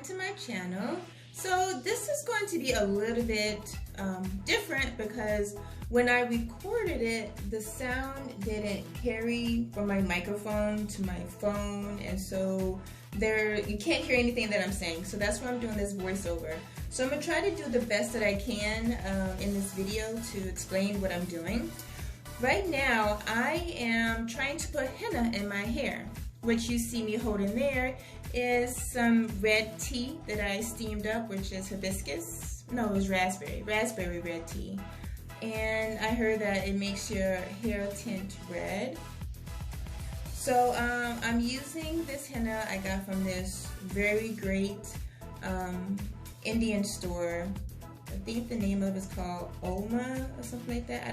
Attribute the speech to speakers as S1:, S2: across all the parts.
S1: to my channel. So this is going to be a little bit different because when I recorded it, the sound didn't carry from my microphone to my phone, and so you can't hear anything that I'm saying. So that's why I'm doing this voiceover. So I'm gonna try to do the best that I can in this video to explain what I'm doing. Right now, I am trying to put henna in my hair. What you see me holding there is some red tea that I steamed up, which is hibiscus. No, it was raspberry red tea. And I heard that it makes your hair tint red. So I'm using this henna I got from this very great Indian store. I think the name of it is called Oma or something like that.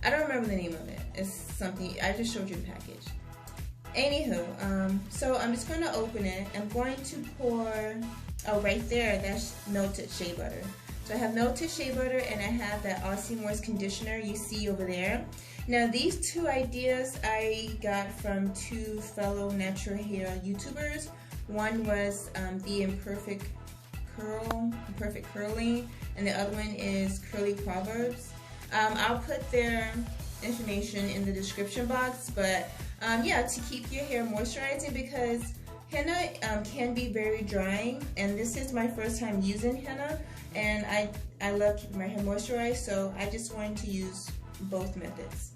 S1: I don't remember the name of it. It's something, I just showed you the package. Anywho, so I'm just going to open it. I'm going to pour, oh right there, that's melted shea butter. So I have melted shea butter and I have that Aussie Moist conditioner you see over there. Now these two ideas I got from two fellow natural hair YouTubers. One was the Imperfect Curling, and the other one is Curly Proverbs. I'll put their information in the description box, but yeah, to keep your hair moisturizing, because henna can be very drying, and this is my first time using henna, and I love keeping my hair moisturized, so I just wanted to use both methods.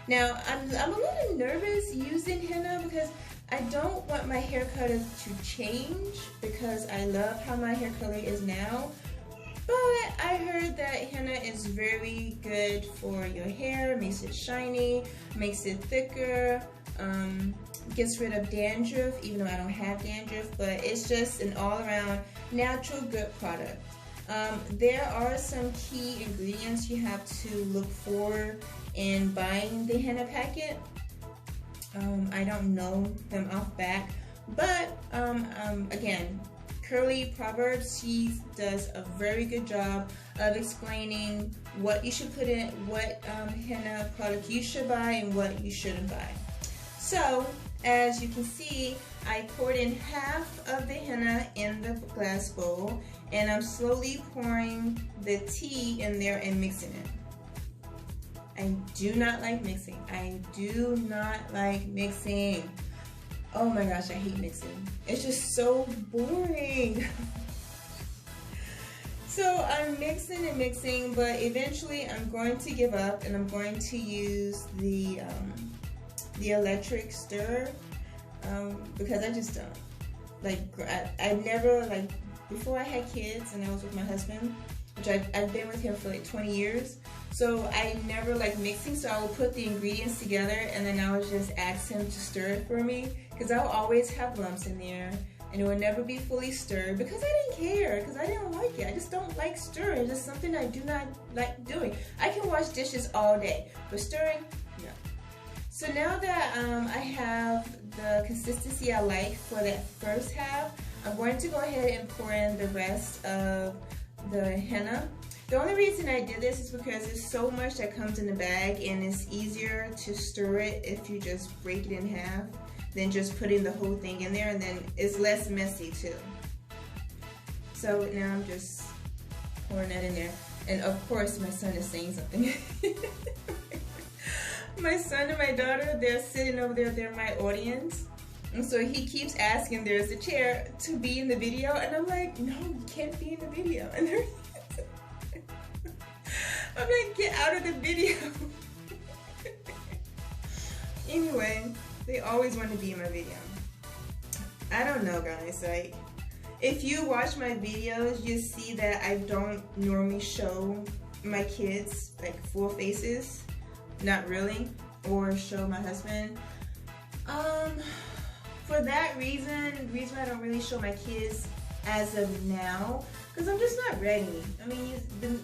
S1: Now I'm a little nervous using henna because I don't want my hair color to change, because I love how my hair color is now. But I heard that henna is very good for your hair, makes it shiny, makes it thicker, gets rid of dandruff, even though I don't have dandruff, but it's just an all-around natural good product. There are some key ingredients you have to look for in buying the henna packet. I don't know them off back, but again, Curly Proverbs, she does a very good job of explaining what you should put in, what henna product you should buy and what you shouldn't buy. So, as you can see, I poured in half of the henna in the glass bowl, and I'm slowly pouring the tea in there and mixing it. I do not like mixing. I do not like mixing. Oh my gosh, I hate mixing. It's just so boring. So I'm mixing and mixing, but eventually I'm going to give up and I'm going to use the electric stirrer because I just don't. Like, I never, like, before I had kids and I was with my husband, which I've been with him for like 20 years, so I never like mixing, so I would put the ingredients together and then I would just ask him to stir it for me, because I would always have lumps in there and it would never be fully stirred because I didn't care, because I didn't like it. I just don't like stirring. It's just something I do not like doing. I can wash dishes all day, but stirring, no. So now that I have the consistency I like for that first half, I'm going to go ahead and pour in the rest of the henna. The only reason I did this is because there's so much that comes in the bag, and it's easier to stir it if you just break it in half than just putting the whole thing in there, and then it's less messy too. So now I'm just pouring that in there, and of course my son is saying something. My son and my daughter, they're sitting over there, they're my audience. And so he keeps asking, there's a chair, to be in the video, and I'm like, no, you can't be in the video. And they're I'm like, get out of the video. Anyway, they always want to be in my video. I don't know, guys, like, if you watch my videos, you see that I don't normally show my kids like full faces, not really, or show my husband. For that reason why I don't really show my kids as of now, because I'm just not ready. I mean, the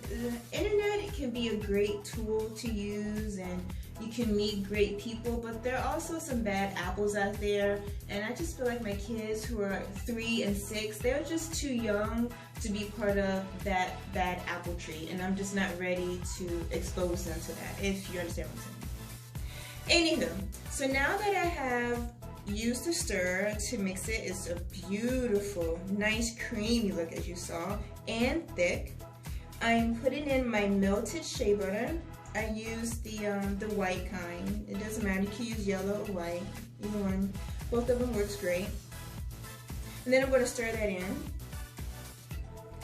S1: internet, it can be a great tool to use and you can meet great people, but there are also some bad apples out there, and I just feel like my kids who are 3 and 6, they're just too young to be part of that bad apple tree, and I'm just not ready to expose them to that, if you understand what I'm saying. Anywho, so now that I have use the stir to mix it. It's a beautiful, nice creamy look as you saw, and thick. I'm putting in my melted shea butter. I use the white kind. It doesn't matter, you can use yellow or white, either one. Both of them works great. And then I'm going to stir that in.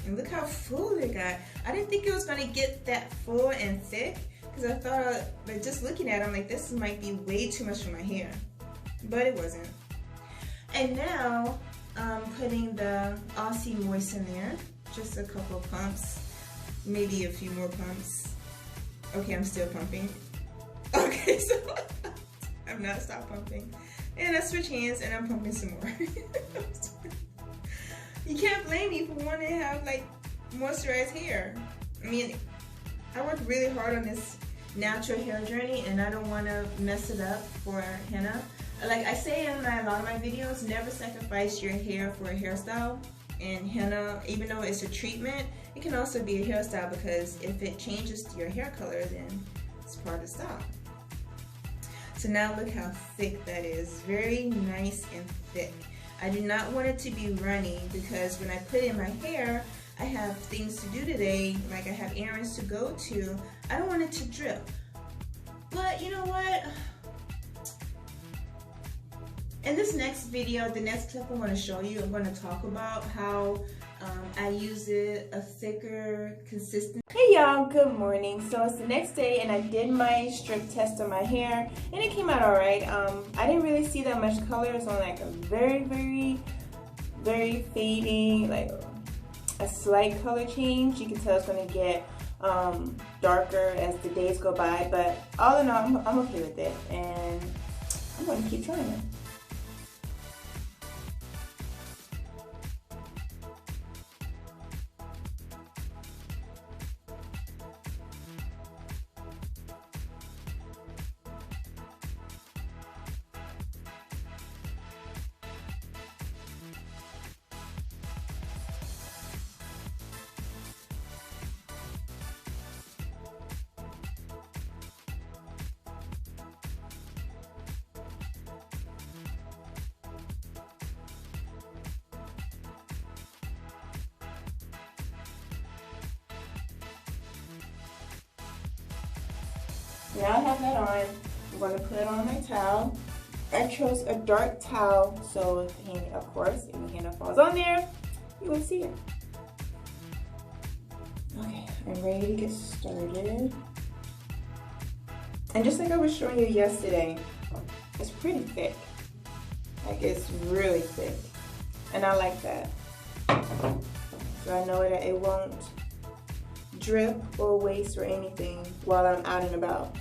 S1: And look how full it got. I didn't think it was going to get that full and thick, because I thought, but just looking at it, I'm like, this might be way too much for my hair. But it wasn't. And now I'm putting the Aussie Moist in there. Just a couple of pumps. Maybe a few more pumps. Okay, I'm still pumping. Okay, so I'm not stop pumping. And I switch hands and I'm pumping some more. You can't blame me for wanting to have like moisturized hair. I mean, I worked really hard on this natural hair journey and I don't want to mess it up for henna. Like I say in a lot of my videos, never sacrifice your hair for a hairstyle. And henna, even though it's a treatment, it can also be a hairstyle, because if it changes to your hair color, then it's part of the style. So now look how thick that is. Very nice and thick. I do not want it to be runny, because when I put it in my hair, I have things to do today, like I have errands to go to. I don't want it to drip. But you know what? In this next video, the next clip I'm going to show you, I'm going to talk about how I use it a thicker, consistent. Hey y'all, good morning. So it's the next day and I did my strip test on my hair and it came out alright. I didn't really see that much color. It's on like a very fading, like a slight color change. You can tell it's going to get darker as the days go by, but all in all, I'm okay with it and I'm going to keep trying it. Now I have that on, I'm going to put it on my towel. I chose a dark towel, so if the hand, of course, if the henna falls on there, you will see it. Okay, I'm ready to get started. And just like I was showing you yesterday, it's pretty thick. Like it's really thick. And I like that. So I know that it won't drip or waste or anything while I'm out and about.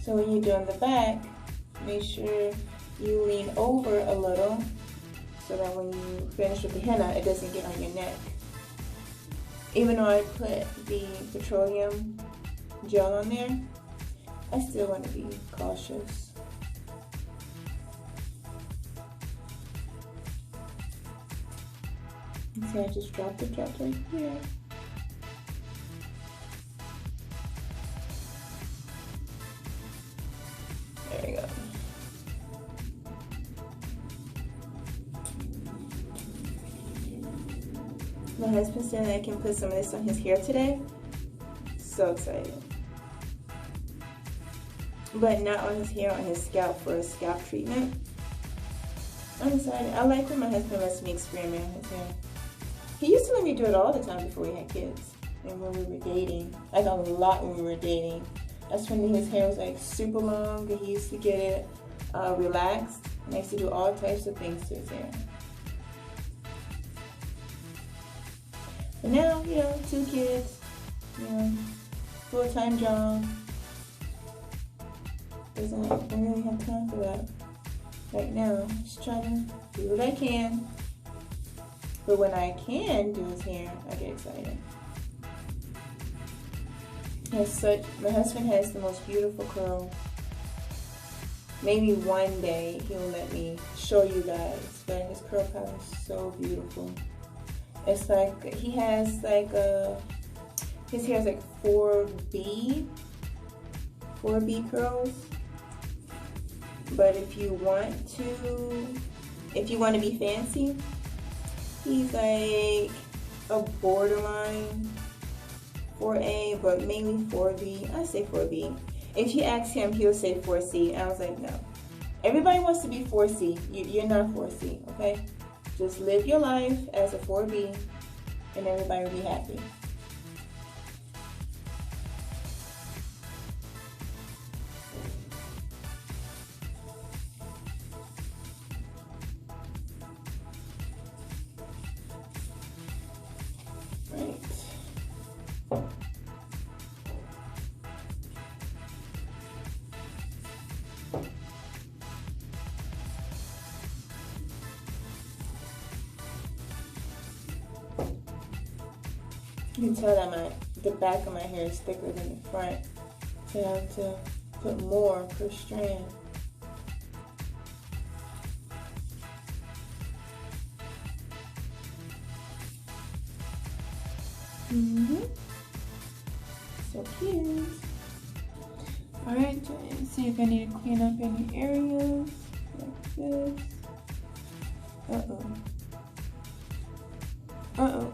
S1: So when you're doing the back, make sure you lean over a little so that when you finish with the henna, it doesn't get on your neck. Even though I put the petroleum gel on there, I still want to be cautious. See, I just dropped it right here. There we go. My husband said I can put some of this on his hair today. So excited. But not on his hair, on his scalp for a scalp treatment. I'm excited. I like when my husband lets me experiment on his hair. He used to let me do it all the time before we had kids. And when we were dating, like a lot when we were dating. That's when his hair was like super long and he used to get it relaxed. And I used to do all types of things to his hair. But now, you know, 2 kids, you know, full-time job. Don't really have time for that right now. Just trying to do what I can. But when I can do his hair, I get excited. My husband has the most beautiful curls. Maybe one day he'll let me show you guys, but his curl pattern is so beautiful. It's like, he has like his hair is like 4B curls. But if you want to be fancy, he's like a borderline 4A, but mainly 4B. I say 4B. If you ask him, he'll say 4C. I was like, no. Everybody wants to be 4C. You're not 4C, okay? Just live your life as a 4B, and everybody will be happy. You can tell that the back of my hair is thicker than the front, so I have to put more per strand. So cute. Alright, let's see if I need to clean up any areas like this. Uh-oh.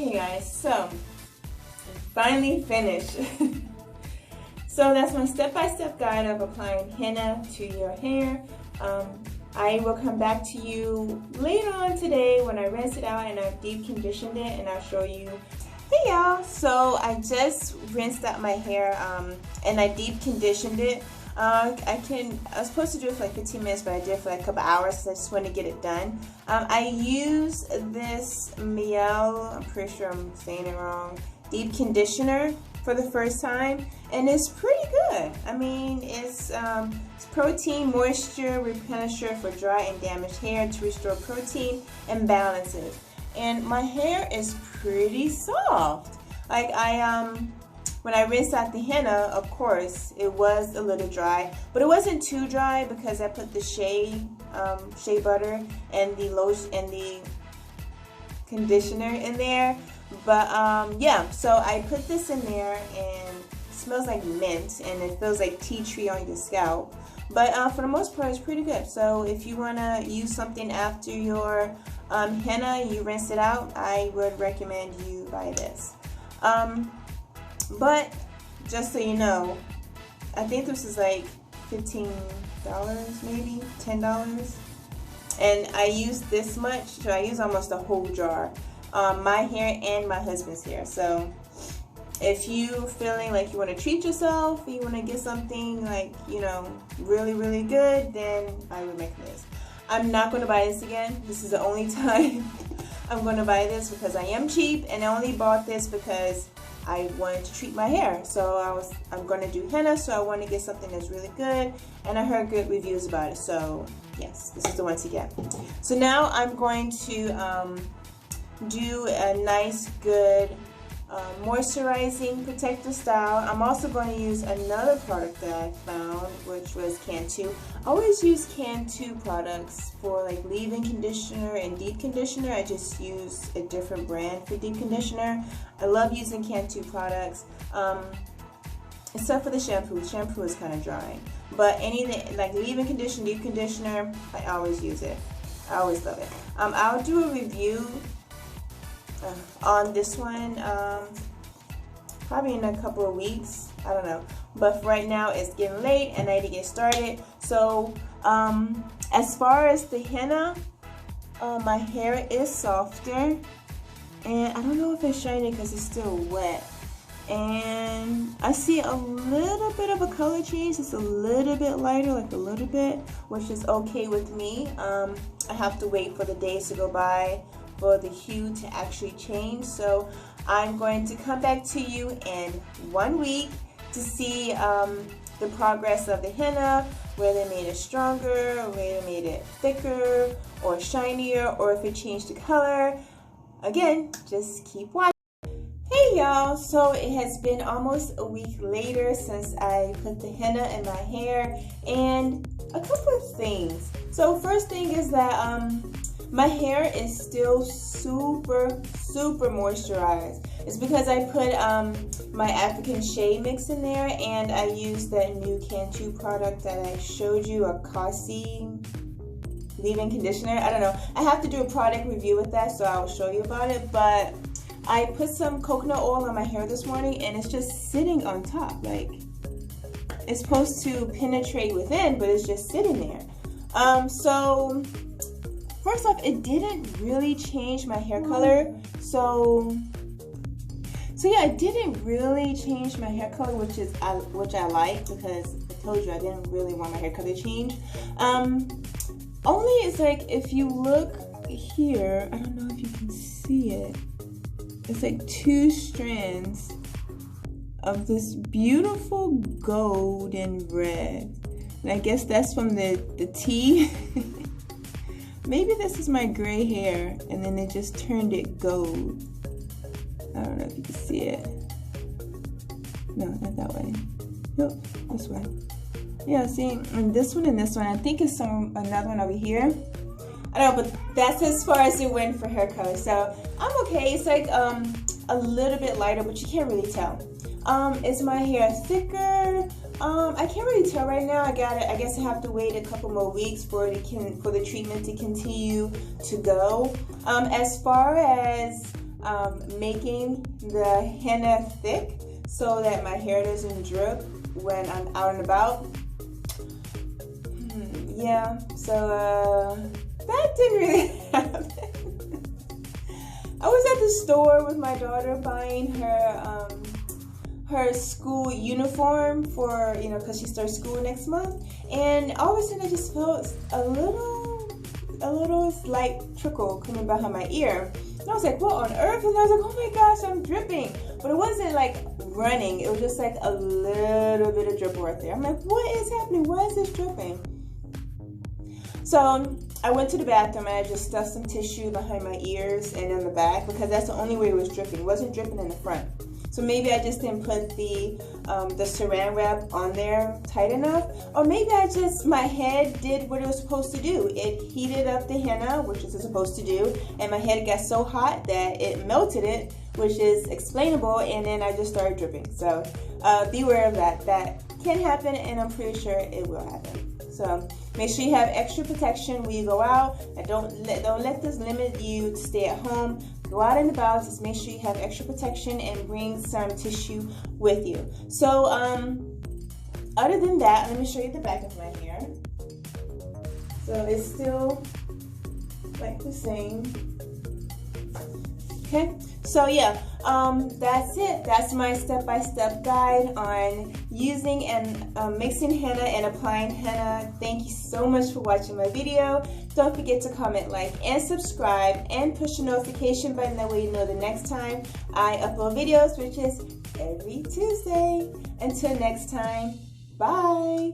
S1: Okay guys, so finally finished. So that's my step-by-step guide of applying henna to your hair. I will come back to you later on today when I rinse it out and I've deep conditioned it, and I'll show you. Hey y'all, so I just rinsed out my hair and I deep conditioned it. I was supposed to do it for like 15 minutes, but I did it for like a couple hours because I just wanted to get it done. I use this Miel, I'm pretty sure I'm saying it wrong, deep conditioner for the first time, and it's pretty good. I mean, it's protein, moisture, replenisher for dry and damaged hair to restore protein and balances. And my hair is pretty soft. Like when I rinsed out the henna, of course, it was a little dry, but it wasn't too dry because I put the shea butter and the lotion and the conditioner in there. But yeah, so I put this in there and it smells like mint and it feels like tea tree on your scalp. But for the most part, it's pretty good. So if you want to use something after your henna, you rinse it out, I would recommend you buy this. But just so you know, I think this is like $15, maybe $10. And I use this much, so I use almost a whole jar. My hair and my husband's hair. So if you feeling like you want to treat yourself, you want to get something like, you know, really, really good, then I would make this. I'm not going to buy this again. This is the only time I'm going to buy this because I am cheap, and I only bought this because I wanted to treat my hair. So I'm going to do henna, so I want to get something that's really good, and I heard good reviews about it. So yes, this is the one to get. So now I'm going to do a nice, good moisturizing protective style. I'm also going to use another product that I found, which was Cantu. I always use Cantu products for like leave-in conditioner and deep conditioner. I just use a different brand for deep conditioner. I love using Cantu products, except for the shampoo. Shampoo is kind of dry, but anything like leave-in conditioner, deep conditioner, I always use it. I always love it. I'll do a review on this one probably in a couple of weeks, I don't know, but for right now it's getting late and I need to get started. So as far as the henna, my hair is softer, and I don't know if it's shiny because it's still wet, and I see a little bit of a color change. It's a little bit lighter, like a little bit, which is okay with me. I have to wait for the days to go by for the hue to actually change. So I'm going to come back to you in 1 week to see the progress of the henna, whether it made it stronger, or whether it made it thicker or shinier, or if it changed the color. Again, just keep watching. Hey y'all, so it has been almost a week later since I put the henna in my hair, and a couple of things. So first thing is that my hair is still super moisturized. It's because I put my African shea mix in there, and I used that new Cantu product that I showed you, a Kasi leave-in conditioner. I don't know. I have to do a product review with that, so I will show you about it. But I put some coconut oil on my hair this morning, and it's just sitting on top. Like, it's supposed to penetrate within, but it's just sitting there. So first off, it didn't really change my hair color. So yeah, it didn't really change my hair color, which I like, because I told you I didn't really want my hair color to change. Only it's like, if you look here, I don't know if you can see it. It's like 2 strands of this beautiful golden red. And I guess that's from the tea. Maybe this is my gray hair, and then it just turned it gold. I don't know if you can see it. No, not that way. Nope, this way. Yeah, see, and this one and this one. I think it's another one over here. I don't know, but that's as far as it went for hair color. So I'm okay. It's like a little bit lighter, but you can't really tell. Is my hair thicker? I can't really tell right now. I guess I have to wait a couple more weeks for the treatment to continue to go. As far as making the henna thick so that my hair doesn't drip when I'm out and about. Yeah, so that didn't really happen. I was at the store with my daughter buying her school uniform for, you know, because she starts school next month, and all of a sudden I just felt a little slight trickle coming behind my ear. And I was like, what on earth? And I was like, oh my gosh, I'm dripping. But it wasn't like running. It was just like a little bit of drip right there. I'm like, what is happening? Why is this dripping? So I went to the bathroom and I just stuffed some tissue behind my ears and in the back, because that's the only way it was dripping. It wasn't dripping in the front. So maybe I just didn't put the saran wrap on there tight enough, or maybe my head did what it was supposed to do. It heated up the henna, which it's supposed to do, and my head got so hot that it melted it, which is explainable, and then I just started dripping. So be aware of that. That can happen, and I'm pretty sure it will happen. So make sure you have extra protection when you go out, and don't let this limit you to stay at home. Go out and about, just make sure you have extra protection and bring some tissue with you. So other than that, let me show you the back of my hair. So it's still like the same. Okay, so yeah, that's it. That's my step-by-step guide on using and mixing henna and applying henna. Thank you so much for watching my video. Don't forget to comment, like, and subscribe, and push the notification button. That way you know the next time I upload videos, which is every Tuesday. Until next time, bye.